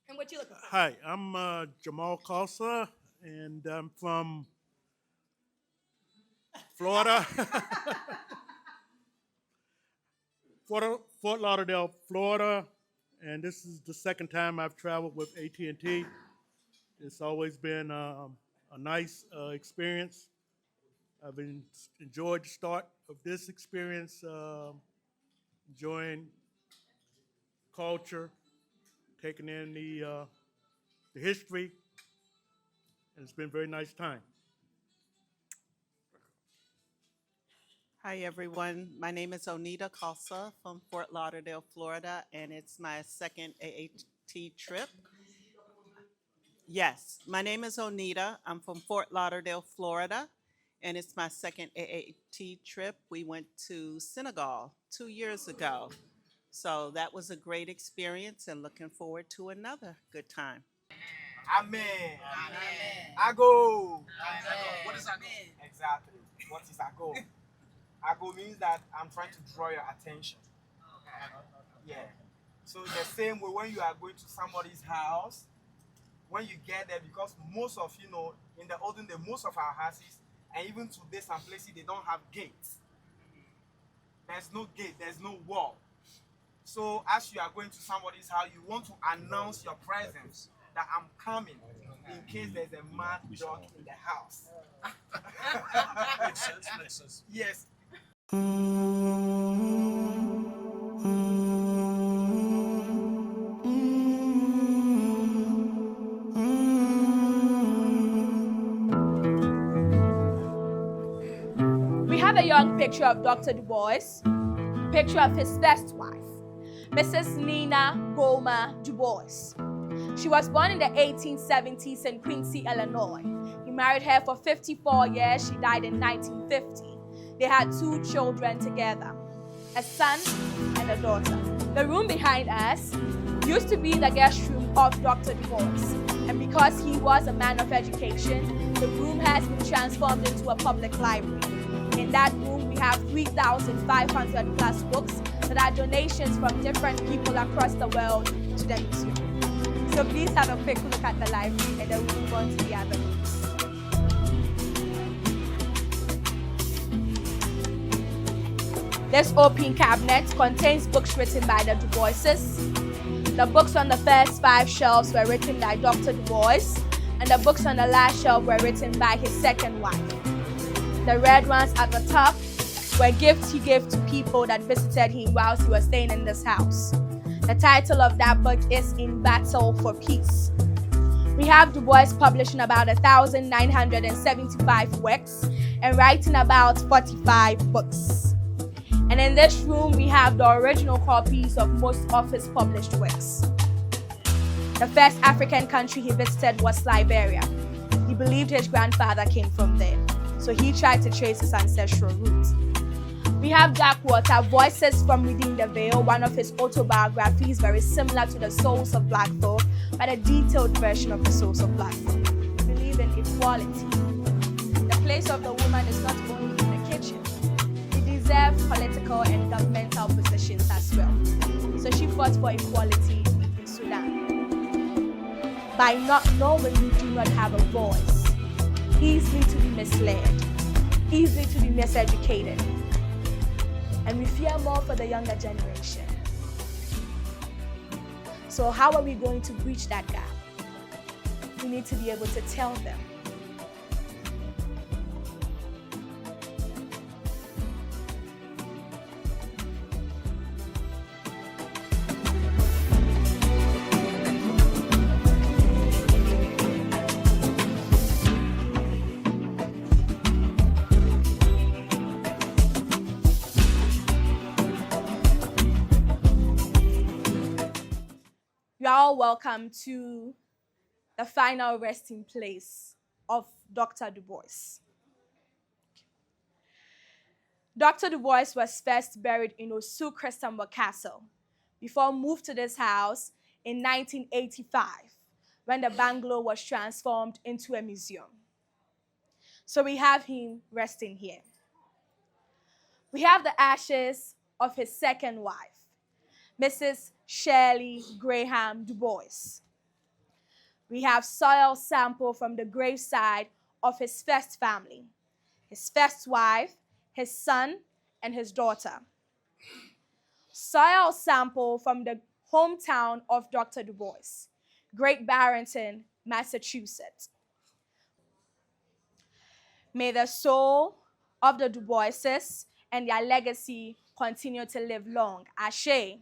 And what you looking for? Hi, I'm Jamal Kosa, and I'm from Florida, Fort Lauderdale, Florida, and this is the second time I've traveled with AT&T. It's always been a nice experience. Enjoyed the start of this experience, enjoying culture, taking in the history, and it's been a very nice time. Hi, everyone. My name is Onita Kalsa from Fort Lauderdale, Florida, and it's my second AAT trip. Yes, my name is Onita. I'm from Fort Lauderdale, Florida, and it's my second AAT trip. We went to Senegal 2 years ago. So that was a great experience and looking forward to another good time. Amen. Ago. What is that? Exactly. What is ago? Ago means that I'm trying to draw your attention. Yeah. So the same way when you are going to somebody's house, when you get there, because most of in the olden day, most of our houses, and even today, some places they don't have gates. There's no gate. There's no wall. So as you are going to somebody's house, you want to announce your presence that I'm coming in case there's a mad dog in the house. Makes sense. Makes sense. Yes. We have a young picture of Dr. Du Bois, picture of his first wife, Mrs. Nina Goma Du Bois. She was born in the 1870s in Quincy, Illinois. He married her for 54 years. She died in 1950. They had 2 children together, a son and a daughter. The room behind us used to be the guest room of Dr. Du Bois. And because he was a man of education, the room has been transformed into a public library. In that room, we have 3,500 plus books that are donations from different people across the world to the museum. So please have a quick look at the library and then we'll move on to the other rooms. This open cabinet contains books written by the Du Boises. The books on the first 5 shelves were written by Dr. Du Bois, and the books on the last shelf were written by his second wife. The red ones at the top were gifts he gave to people that visited him whilst he was staying in this house. The title of that book is In Battle for Peace. We have Du Bois publishing about 1,975 works and writing about 45 books. And in this room, we have the original copies of most of his published works. The first African country he visited was Liberia. He believed his grandfather came from there, so he tried to trace his ancestral roots. We have Darkwater, Voices from Within the Veil, one of his autobiographies, very similar to The Souls of Black Folk, but a detailed version of The Souls of Black Folk. We believe in equality. The place of the woman is not only in the kitchen. She deserved political and governmental positions as well. So she fought for equality in Sudan. By not knowing we do not have a voice, easily to be misled, easily to be miseducated. And we fear more for the younger generation. So how are we going to breach that gap? We need to be able to tell them. You're all welcome to the final resting place of Dr. Du Bois. Dr. Du Bois was first buried in Osu Christambur Castle before moved to this house in 1985 when the bungalow was transformed into a museum. So we have him resting here. We have the ashes of his second wife, Mrs. Shirley Graham Du Bois. We have soil sample from the graveside of his first family, his first wife, his son, and his daughter. Soil sample from the hometown of Dr. Du Bois, Great Barrington, Massachusetts. May the soul of the Du Boises and their legacy continue to live long. Ashe. Ashe.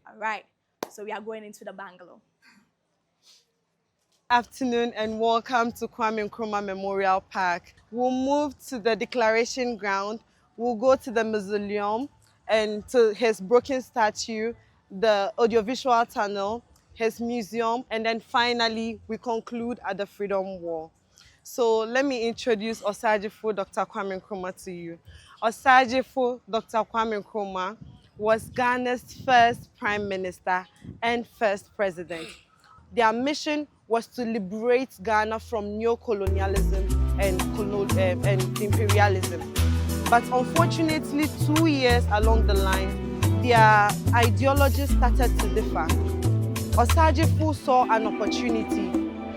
All right, so we are going into the bungalow. Afternoon and welcome to Kwame Nkrumah Memorial Park. We'll move to the declaration ground, we'll go to the mausoleum and to his broken statue, the audiovisual tunnel, his museum, and then finally we conclude at the Freedom Wall. So let me introduce Osajifo Dr. Kwame Nkrumah to you. Osajifo Dr. Kwame Nkrumah was Ghana's first Prime Minister and first President. Their mission was to liberate Ghana from neo-colonialism and imperialism. But unfortunately, 2 years along the line, their ideologies started to differ. Osajifo saw an opportunity.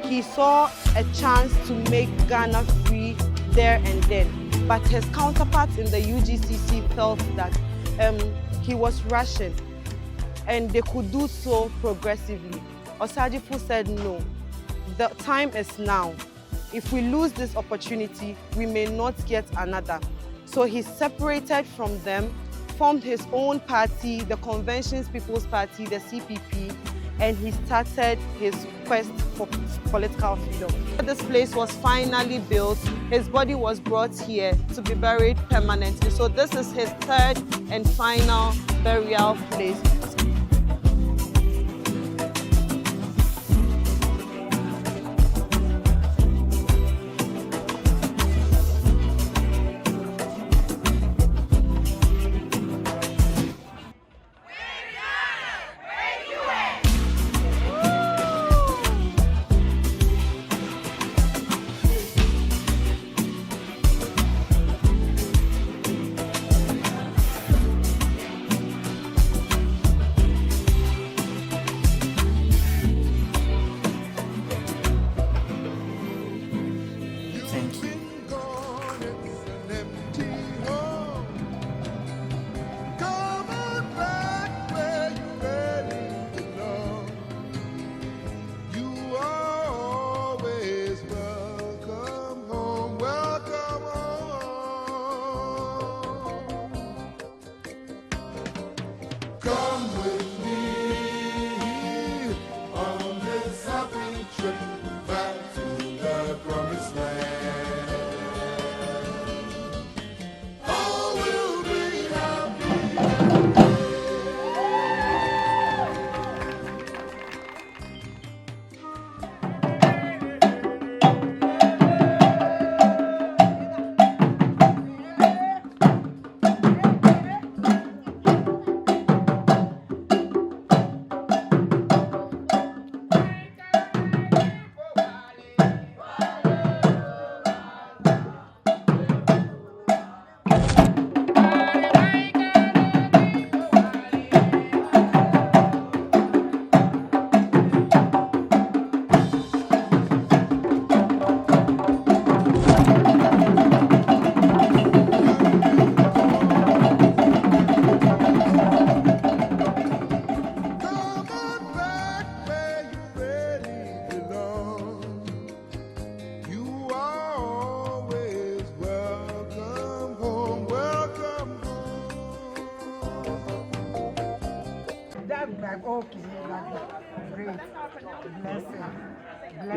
He saw a chance to make Ghana free there and then. But his counterparts in the UGCC felt that he was rushing and they could do so progressively. Osajifo said no, the time is now. If we lose this opportunity, we may not get another. So he separated from them, formed his own party, the Conventions People's Party, the CPP, and he started his quest for political freedom. This place was finally built. His body was brought here to be buried permanently. So this is his third and final burial place.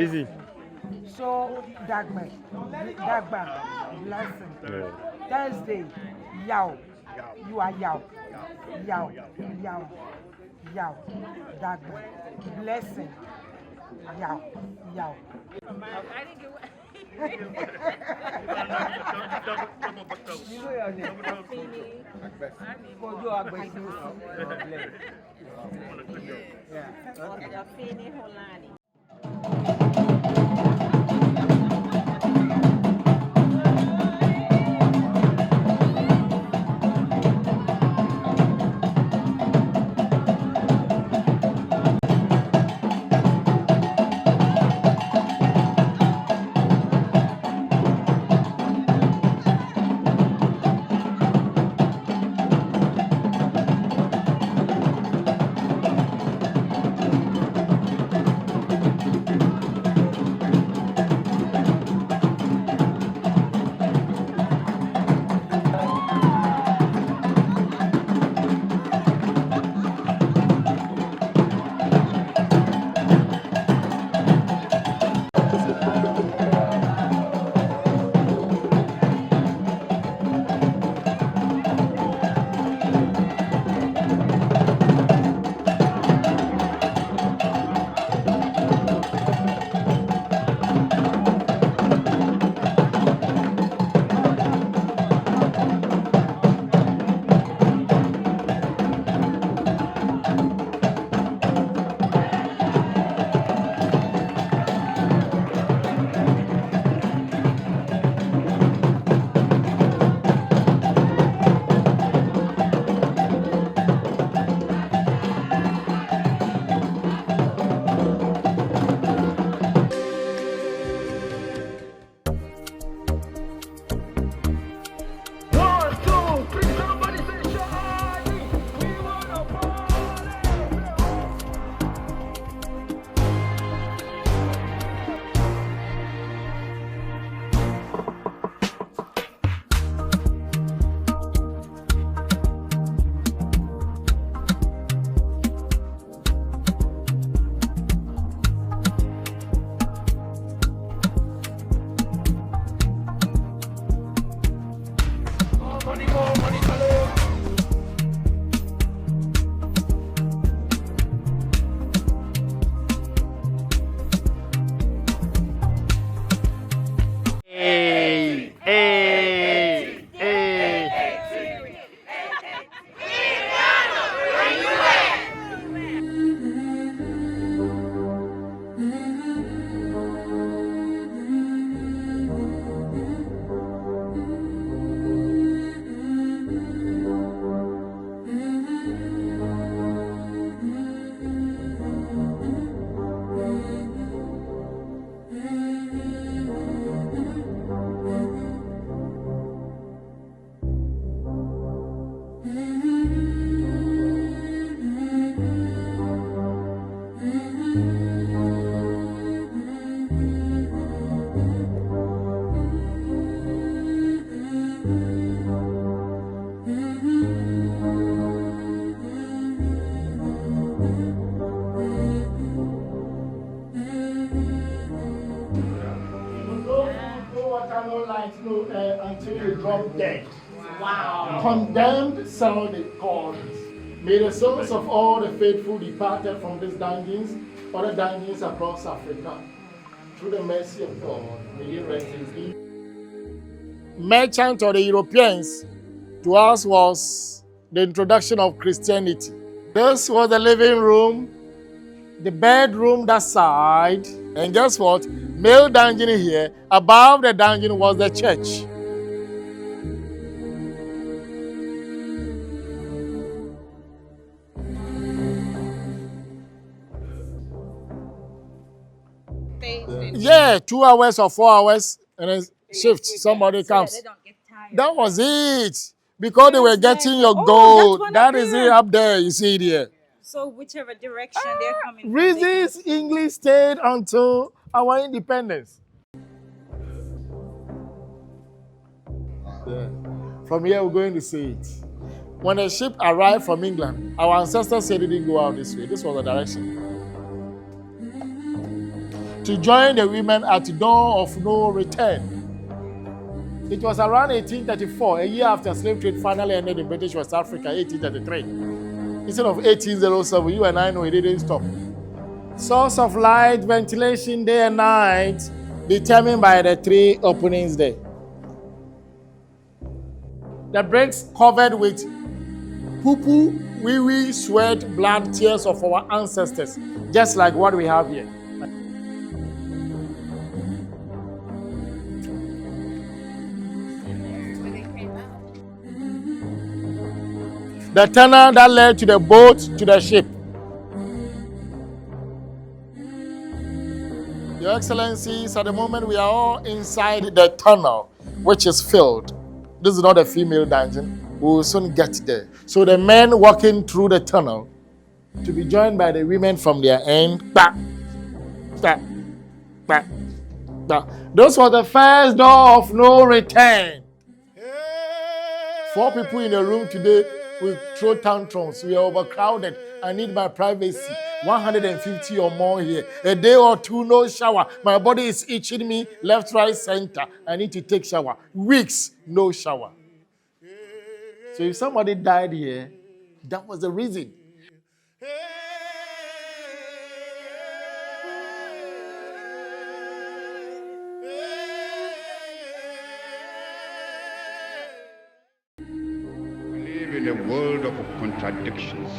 Easy. So, Dagba, blessing. Yeah. Thursday, Yao. You are Yao. Yao. Yao. Yao. Dagba, blessing. Yao. Yao. You know your name. You are going to yeah. Until you drop dead. Wow. Condemned sound the cause. May the souls of all the faithful departed from these dungeons, other dungeons across Africa, through the mercy of God, may you rest in peace. Merchant or the Europeans, to us was the introduction of Christianity. This was the living room, the bedroom that side, and guess what? Male dungeon here. Above the dungeon was the church. Yeah, 2 hours or 4 hours, and then shift. Somebody comes. That was it. Because they were getting your gold. That is it up there. You see it here. So whichever direction they're coming from. Reasons English stayed until our independence. Yeah. From here, we're going to see it. When the ship arrived from England, our ancestors said it didn't go out this way. This was the direction. To join the women at door of no return. It was around 1834, a year after slave trade finally ended in British West Africa, 1833. Instead of 1807, you and I know it didn't stop. Source of light, ventilation day and night, determined by the 3 openings there. The bricks covered with poo-poo, wee-wee, sweat, blood, tears of our ancestors, just like what we have here. The tunnel that led to the boat, to the ship. Your Excellencies, at the moment we are all inside the tunnel, which is filled. This is not a female dungeon. We will soon get there. So the men walking through the tunnel to be joined by the women from their end. Bah, bah, bah, bah. This was the first door of no return. 4 people in a room today will throw tantrums. We are overcrowded. I need my privacy. 150 or more here. A day or 2, no shower. My body is itching me left, right, center. I need to take shower. Weeks, no shower. So if somebody died here, that was the reason. We live in a world of contradictions.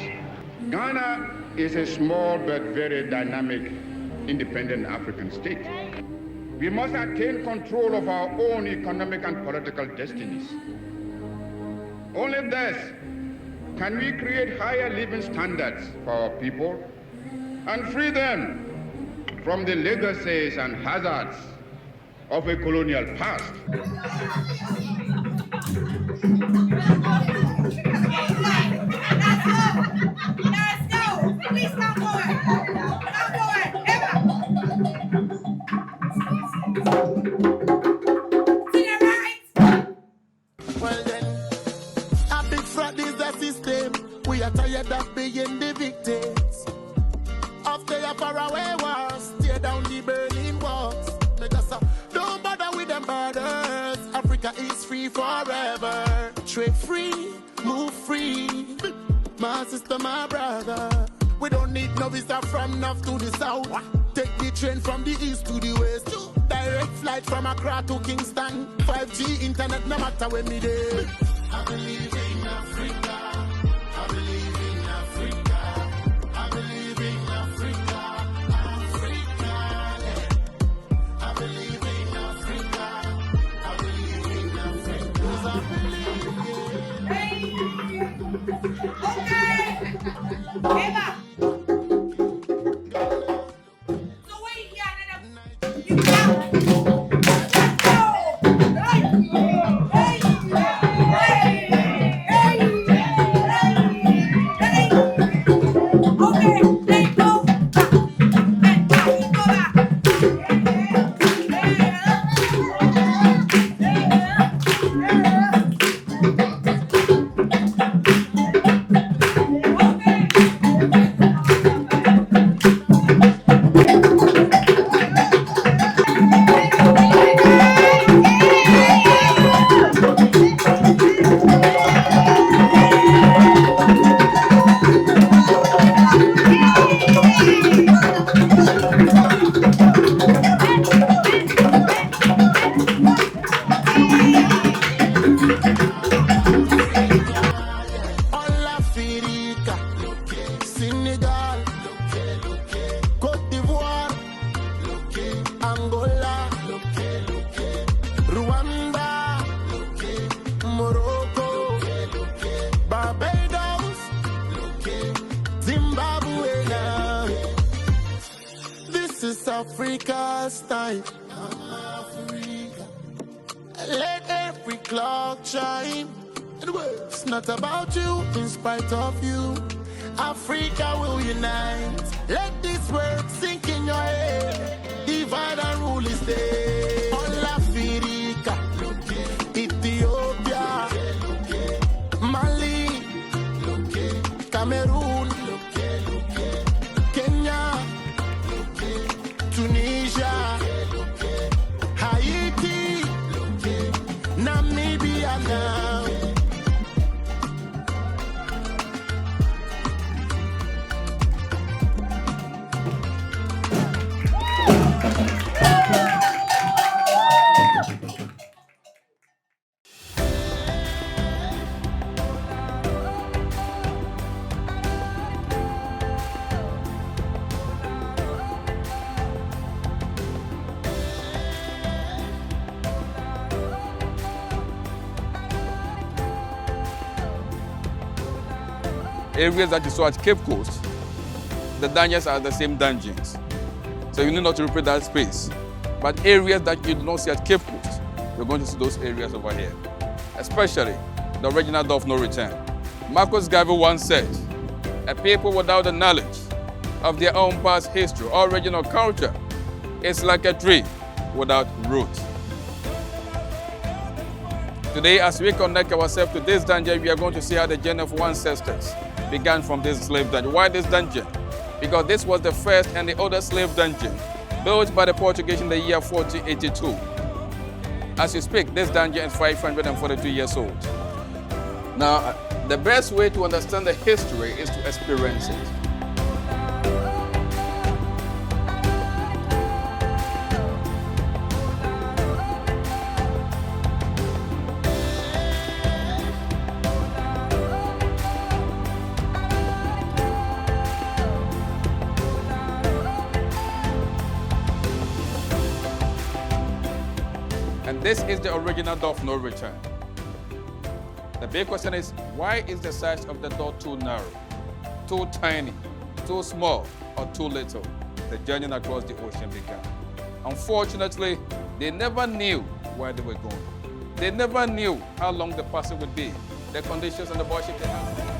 Ghana is a small but very dynamic, independent African state. We must attain control of our own economic and political destinies. Only thus can we create higher living standards for our people and free them from the legacies and hazards of a colonial past. Please stop going. Stop going. Emma. To the right. Well then, a big fraud is the system. We are tired of being the victims of the faraway wars. Tear down the Berlin walls. Because don't bother with them borders. Africa is free forever. Trade free, move free. My sister, my brother. We don't need no visa from north to the south. Take the train from the east to the west. Direct flight from Accra to Kingston. 5G internet no matter when me there. I believe in Africa. I believe in Africa. I believe in Africa. Africa. I believe in Africa. I believe in Africa. 'Cause I believe. Okay. Emma. This is Africa's time. Africa. Let every clock chime. It's not about you, in spite of you. Africa will unite. Let this word sink in your head. Divide and rule is there. All Africa, Ethiopia, Mali, Cameroon, Kenya, Tunisia, Haiti, Namibia now. Areas that you saw at Cape Coast, the dungeons are the same dungeons. So you need not to repeat that space. But areas that you do not see at Cape Coast, you're going to see those areas over here. Especially the original door of no return. Marcus Garvey once said, a people without the knowledge of their own past history or regional culture is like a tree without roots. Today, as we connect ourselves to this dungeon, we are going to see how the journey of our ancestors began from this slave dungeon. Why this dungeon? Because this was the first and the oldest slave dungeon built by the Portuguese in the year 1482. As you speak, this dungeon is 542 years old. Now, the best way to understand the history is to experience it. And this is the original door of no return. The big question is, why is the size of the door too narrow, too tiny, too small, or too little? The journey across the ocean began. Unfortunately, they never knew where they were going. They never knew how long the passage would be, the conditions and the worship they had.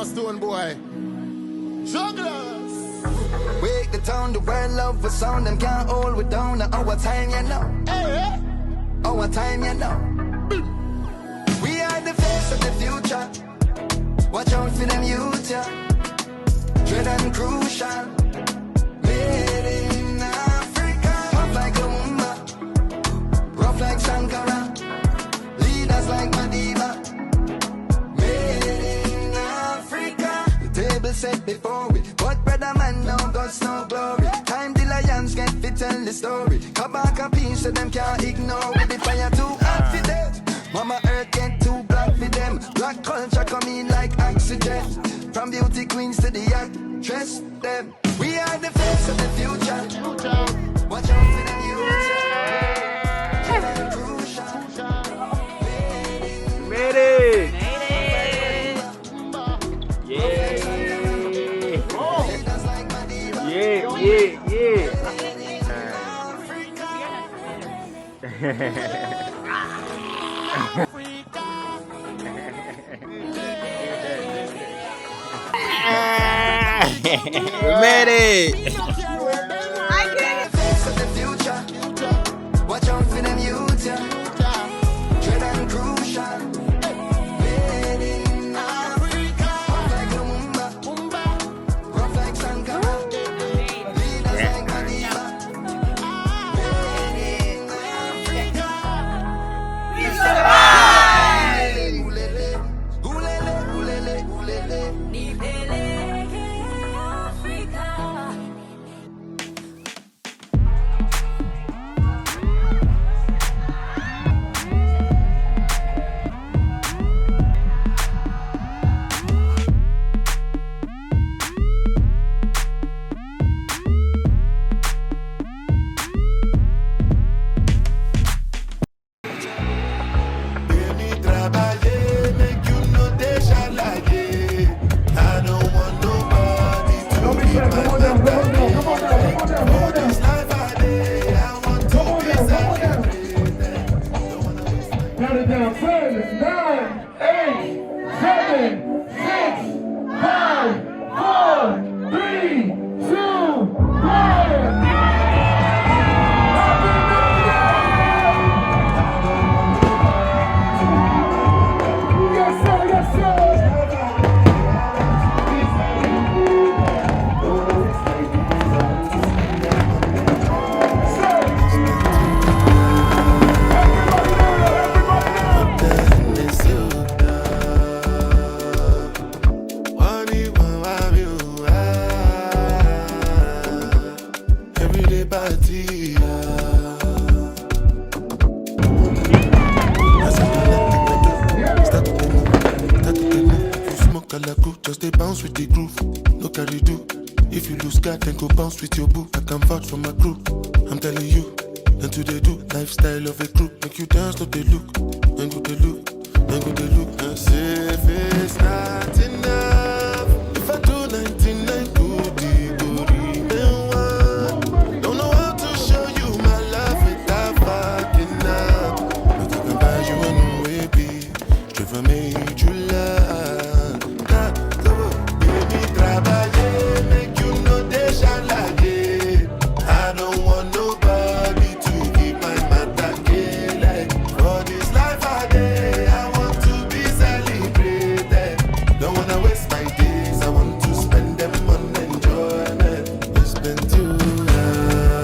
Stone boy. Jugglers. Wake the town, the world love for sound. Them can't hold we down. Our time, you know. Hey. Our time, you know. We are the face of the future. Watch out for them youth, yeah. Dread and crucial. Made in Africa. Tough like Lumumba. Rough like Sankara. Leaders like Madiba. Set before we, but brother man now God's no glory. Time the lions get fit tell the story. Come back a piece of them can't ignore with the fire too hot for them. Mama earth get too black for them. Black culture come in like oxygen. From beauty queens to the actress them. We are the face of the future. Watch out for them youth. Ready. Ready. Watch out for them youth, yeah. Dread and crucial. Made in Africa. Rough like Lumumba. Rough like Sankara. Leaders like Madiba. Made in Africa. We survive! Ulele, ulele, ulele, ulele. just they bounce with the groove. No carry do. If you lose God, then go bounce with your boo. I can vouch for my crew. I'm telling you, and to they do. Lifestyle of a crew. Make you dance, not they look. Then go they look. Then go they look. And say if it's not enough, if I do 99 goody goody, then what? Don't know how to show you my love without fucking up. But I can buy you a new W.E.B. Straight from made you love. Baby, trabalhei, make you know they shine like it. I don't want nobody to keep my matter like. For this life I did, I want to be celebrated. Don't wanna waste my days, I want to spend them on enjoyment. It's been too long,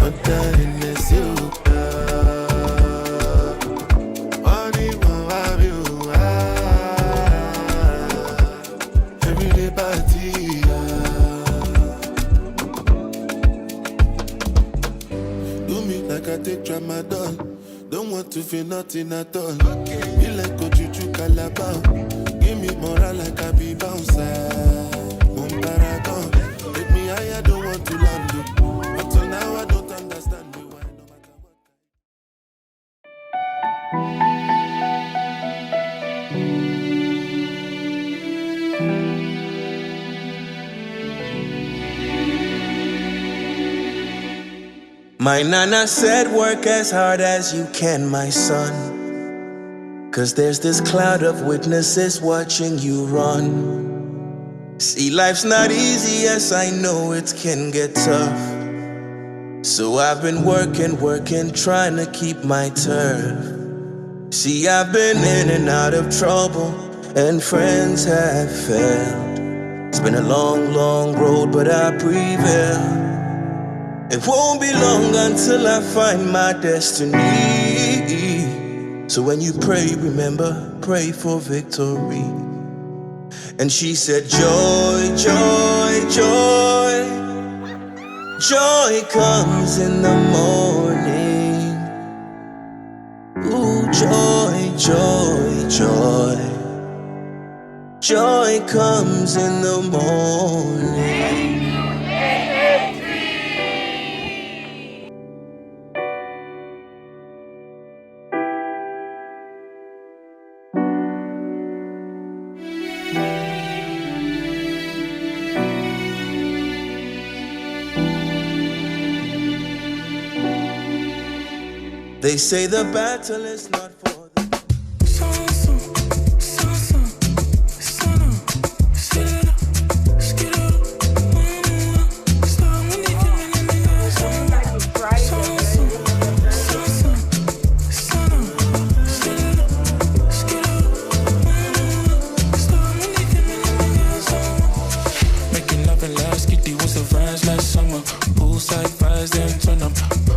but then it's you. Only one of you. Everyday party. Do me like I take tramadol. Don't want to feel nothing at all. Be like Ojuju Calabar. Give me moral like I be bouncer. Mon paragon. Take me higher, don't want to land it. But till now I don't understand me why no matter what. My nana said, work as hard as you can, my son. 'Cause there's this cloud of witnesses watching you run. See, life's not easy, yes, I know it can get tough. So I've been working, trying to keep my turf. See, I've been in and out of trouble, and friends have failed. It's been a long, long road, but I prevail. It won't be long until I find my destiny. So when you pray, remember, pray for victory. And she said, joy, joy, joy. Joy comes in the morning. Ooh, joy, joy, joy. Joy comes in the morning. They say the battle is not for the making love and last, Kitty was a vibes last summer. Poolside vibes, then turn up.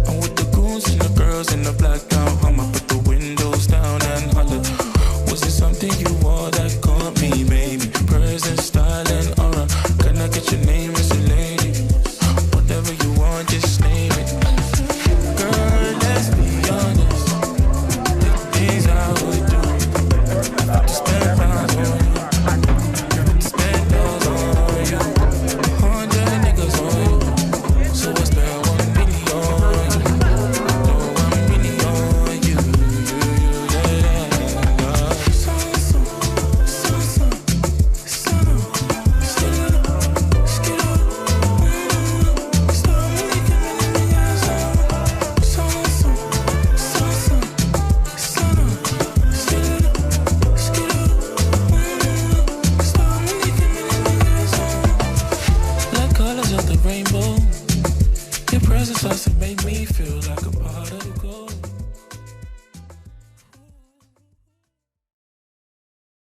I'm with the goons and the girls in the black gown. I'ma put the windows down and holler. Was it something you wore that caught me, baby? Present, style, and aura. Can I get your name, Mr. Lady? Whatever you want, just name it. Girl, let's be honest. The things I would do. I have to spend pounds on you. Spend those on you. 100 niggas on you. So I spend 1 million on you. Like colors of the rainbow, your presence starts to make me feel like a part of the globe.